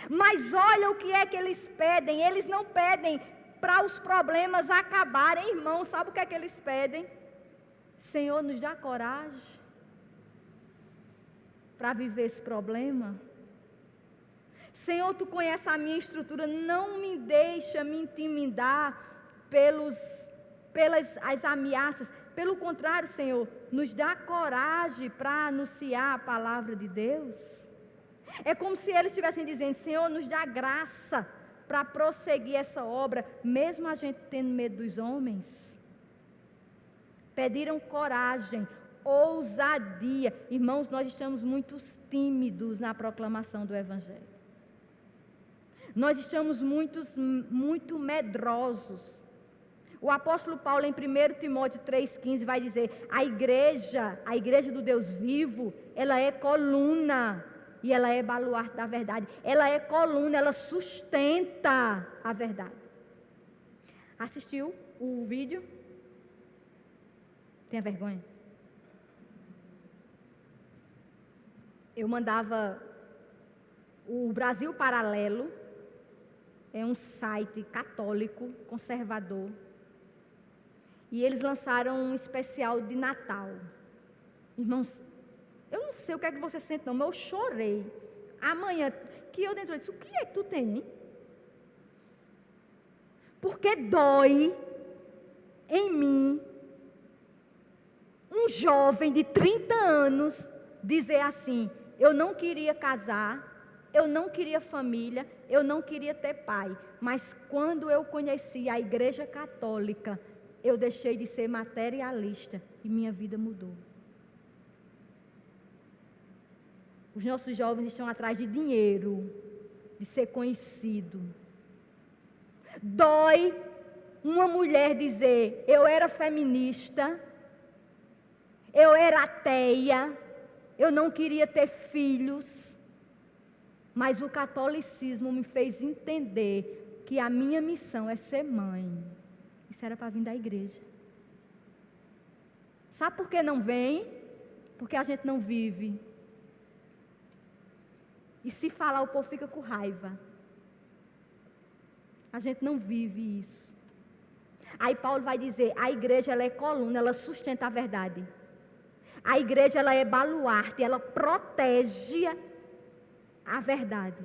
Mas olha o que é que eles pedem. Eles não pedem para os problemas acabarem, irmão. Sabe o que é que eles pedem? Senhor, nos dá coragem para viver esse problema. Senhor, tu conheces a minha estrutura, não me deixa me intimidar pelas ameaças. Pelo contrário, Senhor, nos dá coragem para anunciar a palavra de Deus. É como se eles estivessem dizendo, Senhor, nos dá graça para prosseguir essa obra, mesmo a gente tendo medo dos homens. Pediram coragem, ousadia. Irmãos, nós estamos muito tímidos na proclamação do Evangelho. Nós estamos muito medrosos. O apóstolo Paulo, em 1 Timóteo 3,15, vai dizer, a igreja do Deus vivo, ela é coluna e ela é baluarte da verdade. Ela é coluna, ela sustenta a verdade. Assistiu o vídeo? Tenha vergonha. Eu mandava o Brasil Paralelo, é um site católico, conservador, e eles lançaram um especial de Natal. Irmãos, eu não sei o que é que você sente não, mas eu chorei. Amanhã, que eu dentro, eu disse, o que é que tu tem, hein? Porque dói em mim um jovem de 30 anos dizer assim, eu não queria casar, eu não queria família, eu não queria ter pai, mas quando eu conheci a Igreja Católica, eu deixei de ser materialista e minha vida mudou. Os nossos jovens estão atrás de dinheiro, de ser conhecido. Dói uma mulher dizer, eu era feminista, eu era ateia, eu não queria ter filhos, mas o catolicismo me fez entender que a minha missão é ser mãe. Isso era para vir da igreja. Sabe por que não vem? Porque a gente não vive. E se falar, o povo fica com raiva. A gente não vive isso. Aí Paulo vai dizer, a igreja ela é coluna, ela sustenta a verdade. A igreja ela é baluarte, ela protege a verdade.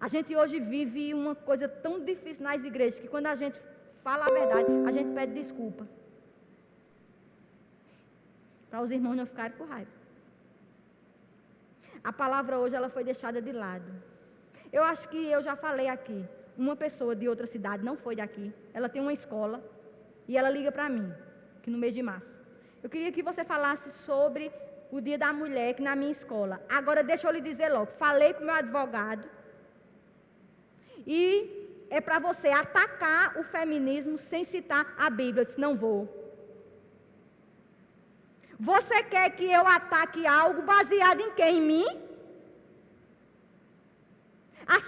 A gente hoje vive uma coisa tão difícil nas igrejas, que quando a gente fala a verdade, a gente pede desculpa. Para os irmãos não ficarem com raiva. A palavra hoje ela foi deixada de lado. Eu acho que eu já falei aqui. Uma pessoa de outra cidade, não foi daqui, ela tem uma escola e ela liga para mim, que no mês de março. Eu queria que você falasse sobre o Dia da Mulher, que na minha escola. Agora, deixa eu lhe dizer logo, falei com o meu advogado e é para você atacar o feminismo sem citar a Bíblia. Eu disse, não vou. Você quer que eu ataque algo baseado em quem? Em mim? A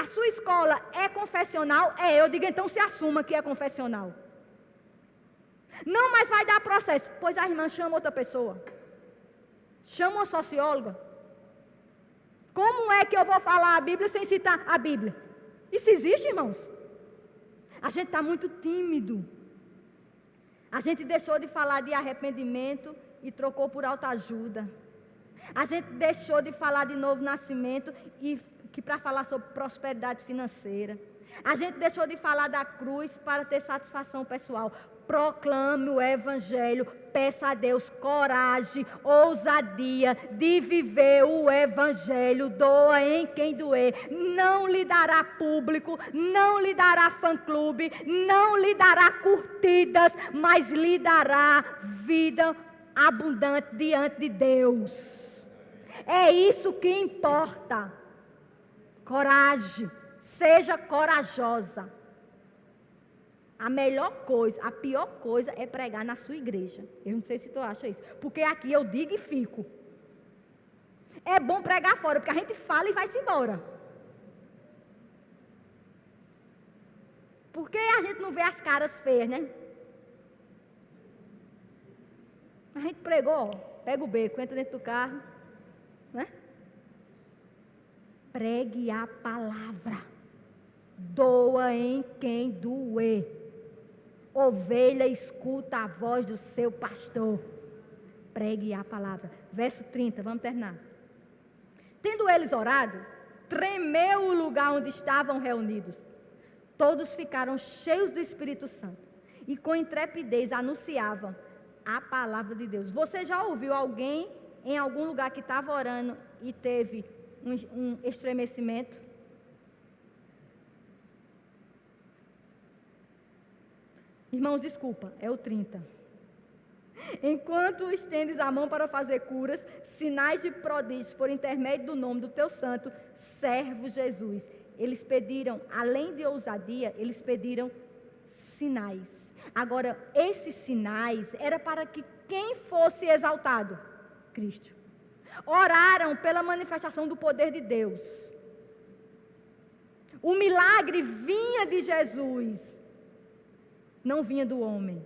sua escola é confessional? É, eu digo, então se assuma que é confessional. Não, mas vai dar processo. Pois a irmã chama outra pessoa. Chama uma socióloga. Como é que eu vou falar a Bíblia sem citar a Bíblia? Isso existe, irmãos? A gente está muito tímido. A gente deixou de falar de arrependimento e trocou por autoajuda. A gente deixou de falar de novo nascimento e que para falar sobre prosperidade financeira. A gente deixou de falar da cruz para ter satisfação pessoal. Proclame o Evangelho, peça a Deus coragem, ousadia de viver o Evangelho, doa em quem doer. Não lhe dará público, não lhe dará fã-clube, não lhe dará curtidas, mas lhe dará vida abundante diante de Deus. É isso que importa. Coragem, seja corajosa. A melhor coisa, a pior coisa é pregar na sua igreja. Eu não sei se tu acha isso. Porque aqui eu digo e fico. É bom pregar fora, porque a gente fala e vai-se embora. Por que a gente não vê as caras feias, né? A gente pregou, ó, pega o beco, entra dentro do carro, né? Pregue a palavra. Doa em quem doer. Ovelha escuta a voz do seu pastor. Pregue a palavra. Verso 30, vamos terminar. Tendo eles orado, tremeu o lugar onde estavam reunidos. Todos ficaram cheios do Espírito Santo e com intrepidez anunciavam a palavra de Deus. Você já ouviu alguém em algum lugar que estava orando e teve um estremecimento? Irmãos, desculpa, é o 30. Enquanto estendes a mão para fazer curas, sinais e prodígios por intermédio do nome do teu santo servo Jesus. Eles pediram, além de ousadia, eles pediram sinais. Agora, esses sinais era para que quem fosse exaltado? Cristo. Oraram pela manifestação do poder de Deus. O milagre vinha de Jesus, não vinha do homem.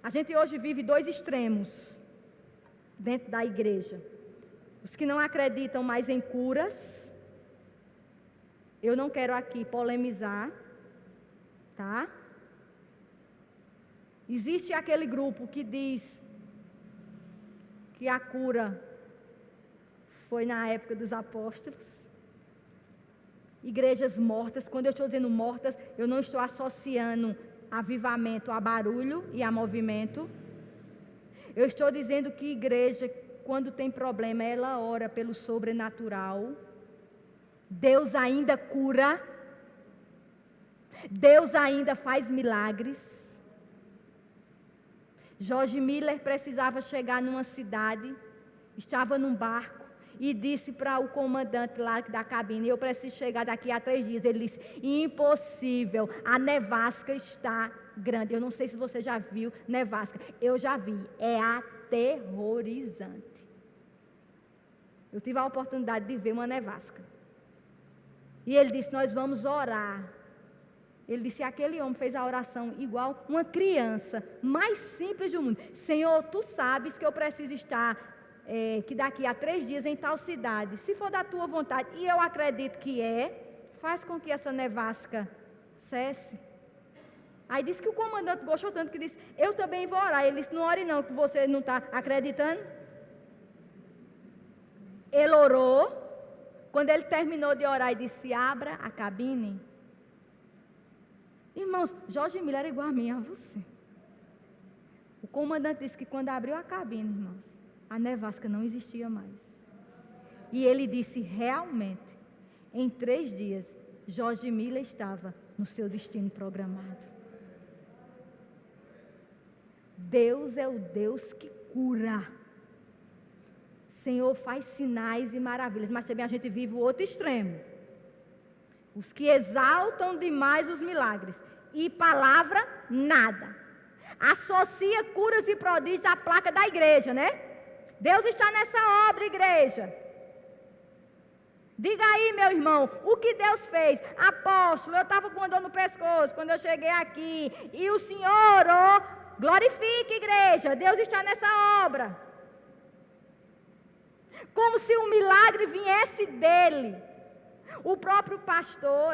A gente hoje vive dois extremos dentro da igreja. Os que não acreditam mais em curas. Eu não quero aqui polemizar, tá? Existe aquele grupo que diz que a cura foi na época dos apóstolos. Igrejas mortas. Quando eu estou dizendo mortas, eu não estou associando avivamento a barulho e a movimento. Eu estou dizendo que igreja, quando tem problema, ela ora pelo sobrenatural. Deus ainda cura. Deus ainda faz milagres. George Miller precisava chegar numa cidade, estava num barco e disse para o comandante lá da cabine: eu preciso chegar daqui a 3 dias. Ele disse: impossível, a nevasca está grande. Eu não sei se você já viu nevasca, eu já vi, é aterrorizante. Eu tive a oportunidade de ver uma nevasca. E ele disse: nós vamos orar. Ele disse: aquele homem fez a oração igual uma criança, mais simples do mundo. Senhor, tu sabes que eu preciso estar, que daqui a 3 dias em tal cidade. Se for da tua vontade, e eu acredito que faz com que essa nevasca cesse. Aí disse que o comandante gostou tanto que disse: eu também vou orar. Ele disse: não ore não, que você não está acreditando. Ele orou. Quando ele terminou de orar e disse: abra a cabine. Irmãos, George Miller era igual a mim, a você. O comandante disse que quando abriu a cabine, irmãos, a nevasca não existia mais. E ele disse: realmente, em 3 dias, George Miller estava no seu destino programado. Deus é o Deus que cura. Senhor faz sinais e maravilhas, mas também a gente vive o outro extremo. Os que exaltam demais os milagres e palavra, nada. Associa curas e prodígios à placa da igreja, né? Deus está nessa obra, igreja. Diga aí, meu irmão, o que Deus fez? Apóstolo, eu estava com uma dor no pescoço quando eu cheguei aqui. E o Senhor orou. Glorifique, igreja. Deus está nessa obra. Como se o milagre viesse dele. O próprio pastor,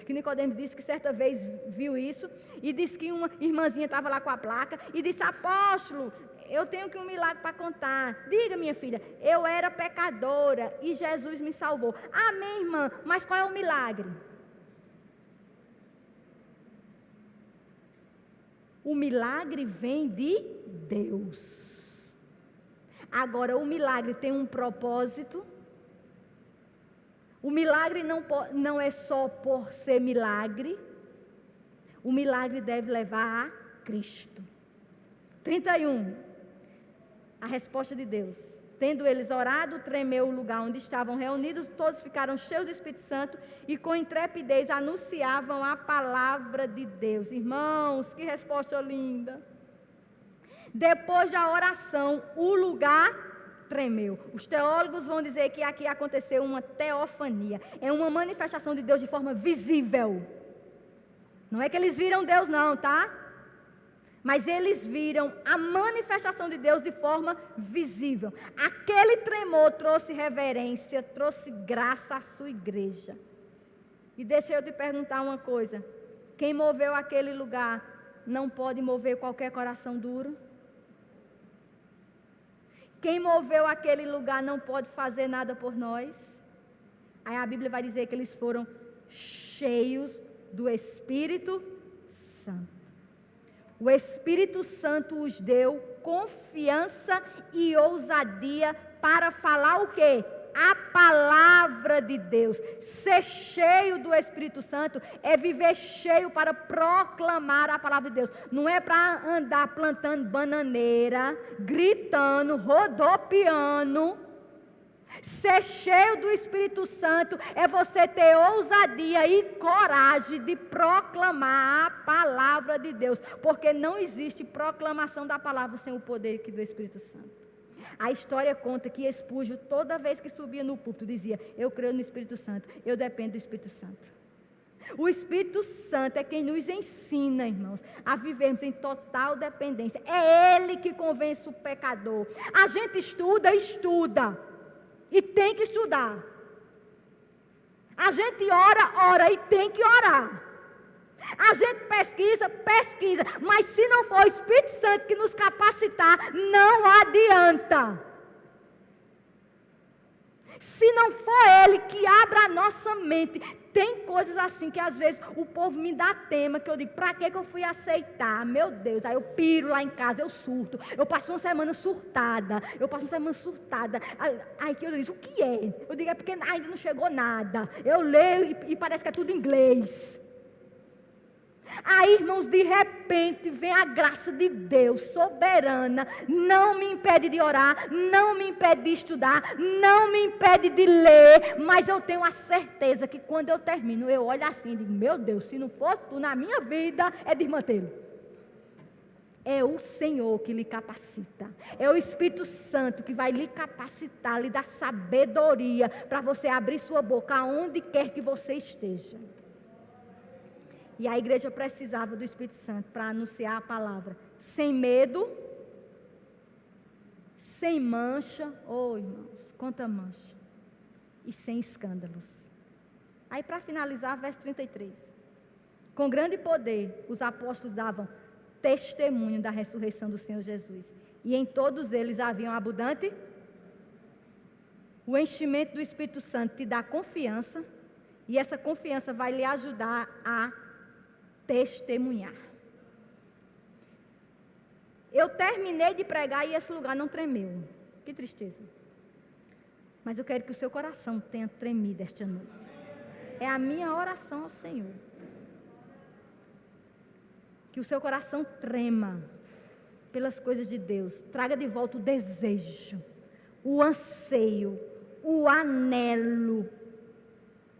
que Nicodemo disse que certa vez viu isso, e disse que uma irmãzinha estava lá com a placa, e disse: apóstolo, eu tenho que um milagre para contar. Diga, minha filha, eu era pecadora e Jesus me salvou. Amém, irmã, mas qual é o milagre? O milagre vem de Deus. Agora, o milagre tem um propósito. O milagre não é só por ser milagre. O milagre deve levar a Cristo. 31. A resposta de Deus. Tendo eles orado, tremeu o lugar onde estavam reunidos, todos ficaram cheios do Espírito Santo e com intrepidez anunciavam a palavra de Deus. Irmãos, que resposta linda. Depois da oração, o lugar tremeu. Os teólogos vão dizer que aqui aconteceu uma teofania. É uma manifestação de Deus de forma visível. Não é que eles viram Deus não, tá? Mas eles viram a manifestação de Deus de forma visível. Aquele tremor trouxe reverência, trouxe graça à sua igreja. E deixa eu te perguntar uma coisa. Quem moveu aquele lugar não pode mover qualquer coração duro? Quem moveu aquele lugar não pode fazer nada por nós? Aí a Bíblia vai dizer que eles foram cheios do Espírito Santo. O Espírito Santo os deu confiança e ousadia para falar o quê? A palavra de Deus. Ser cheio do Espírito Santo é viver cheio para proclamar a palavra de Deus. Não é para andar plantando bananeira, gritando, rodopiando. Ser cheio do Espírito Santo é você ter ousadia e coragem de proclamar a palavra de Deus. Porque não existe proclamação da palavra sem o poder do Espírito Santo. A história conta que Espúrgio, toda vez que subia no púlpito, dizia: eu creio no Espírito Santo, eu dependo do Espírito Santo. O Espírito Santo é quem nos ensina, irmãos, a vivermos em total dependência. É Ele que convence o pecador. A gente estuda. E tem que estudar. A gente ora e tem que orar. A gente pesquisa, mas se não for o Espírito Santo que nos capacitar, não adianta. Se não for Ele que abra a nossa mente, tem coisas assim que às vezes o povo me dá tema, que eu digo: para que eu fui aceitar? Meu Deus, aí eu piro lá em casa, eu surto. Eu passo uma semana surtada. Aí que eu digo: o que é? Eu digo: é porque ainda não chegou nada. Eu leio e parece que é tudo em inglês. Aí, irmãos, de repente vem a graça de Deus soberana, não me impede de orar, não me impede de estudar, não me impede de ler, mas eu tenho a certeza que quando eu termino, eu olho assim e digo: meu Deus, se não for tu na minha vida, é desmantelo. É o Senhor que lhe capacita, é o Espírito Santo que vai lhe capacitar, lhe dar sabedoria para você abrir sua boca aonde quer que você esteja. E a igreja precisava do Espírito Santo para anunciar a palavra, sem medo, sem mancha, irmãos, quanta mancha, e sem escândalos. Aí, para finalizar, verso 33. Com grande poder, os apóstolos davam testemunho da ressurreição do Senhor Jesus, e em todos eles havia um abundante. O enchimento do Espírito Santo te dá confiança, e essa confiança vai lhe ajudar a testemunhar. Eu terminei de pregar e esse lugar não tremeu. Que tristeza. Mas eu quero que o seu coração tenha tremido esta noite. É a minha oração ao Senhor. Que o seu coração trema pelas coisas de Deus. Traga de volta o desejo, o anseio, o anelo.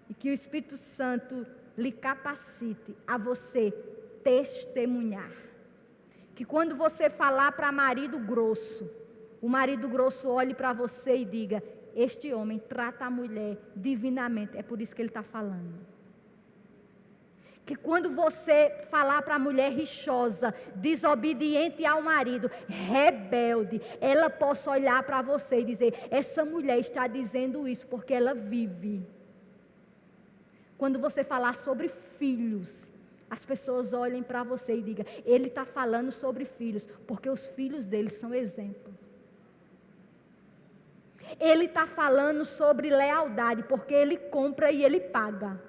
E que o Espírito Santo lhe capacite a você testemunhar. Que quando você falar para marido grosso, o marido grosso olhe para você e diga: este homem trata a mulher divinamente, é por isso que ele está falando. Que quando você falar para a mulher rixosa, desobediente ao marido, rebelde, ela possa olhar para você e dizer: essa mulher está dizendo isso porque ela vive. Quando você falar sobre filhos, as pessoas olhem para você e digam: ele está falando sobre filhos, porque os filhos dele são exemplo. Ele está falando sobre lealdade, porque ele compra e ele paga.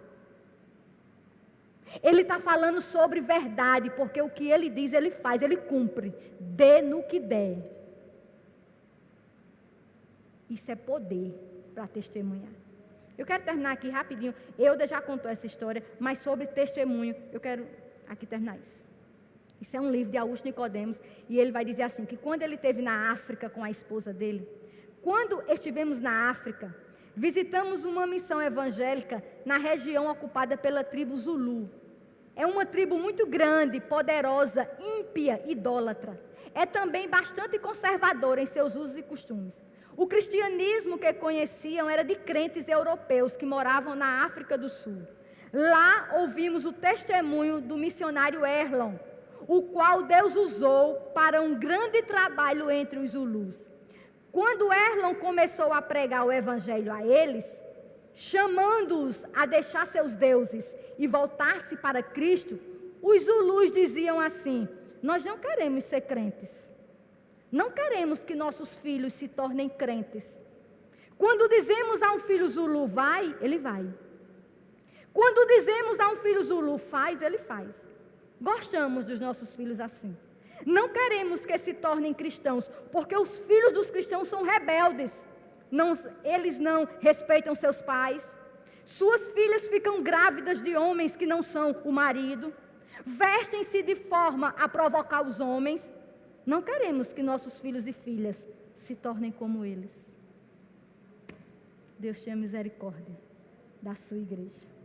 Ele está falando sobre verdade, porque o que ele diz, ele faz, ele cumpre. Dê no que der. Isso é poder para testemunhar. Eu quero terminar aqui rapidinho. Euda já contou essa história, mas sobre testemunho, eu quero aqui terminar isso. Isso é um livro de Augusto Nicodemos, e ele vai dizer assim, que quando ele esteve na África com a esposa dele, quando estivemos na África, visitamos uma missão evangélica na região ocupada pela tribo Zulu. É uma tribo muito grande, poderosa, ímpia, idólatra. É também bastante conservadora em seus usos e costumes. O cristianismo que conheciam era de crentes europeus que moravam na África do Sul. Lá ouvimos o testemunho do missionário Erlon, o qual Deus usou para um grande trabalho entre os Zulus. Quando Erlon começou a pregar o evangelho a eles, chamando-os a deixar seus deuses e voltar-se para Cristo, os Zulus diziam assim: nós não queremos ser crentes. Não queremos que nossos filhos se tornem crentes. Quando dizemos a um filho Zulu vai, ele vai. Quando dizemos a um filho Zulu faz, ele faz. Gostamos dos nossos filhos assim. Não queremos que se tornem cristãos, porque os filhos dos cristãos são rebeldes. Eles não respeitam seus pais. Suas filhas ficam grávidas de homens que não são o marido. Vestem-se de forma a provocar os homens. Não queremos que nossos filhos e filhas se tornem como eles. Deus tenha misericórdia da sua igreja.